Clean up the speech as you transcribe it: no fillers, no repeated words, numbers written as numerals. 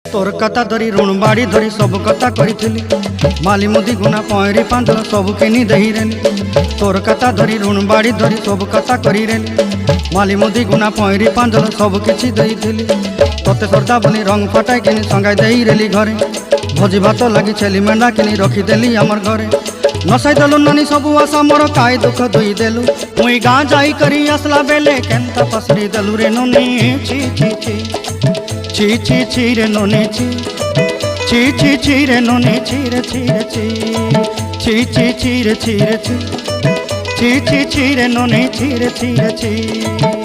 तोर कथा धरी ऋण बाड़ी धरी सब कथा करी माली मुदी गुना पहरी पांदल सब किनी दही रेली। तोर कथा धरी ऋण बाड़ी धरी सब कथा करी रेली माली मुदी गुना पहरी पांदल सब किछि दही थी। तोते सरदा बनी रंग फटाई किनी संगाई दही रेली घरे भोजी भात लगी छेली मेंढा किनी रखीदेली आमर घरे। नसाई देलु नानी सबू आशा मोर काय दुख दुई देलु मुई गाँ जाई करी आसला बेले केंता पसरी देलु रे नोनी छी छी छी छी छी छी रे नोनी छी छी छी छी रे नोनी छी रे छी रे छी छी छी छी रे छी रे छी छी छी छी रे नोनी छी रे छी रे छी।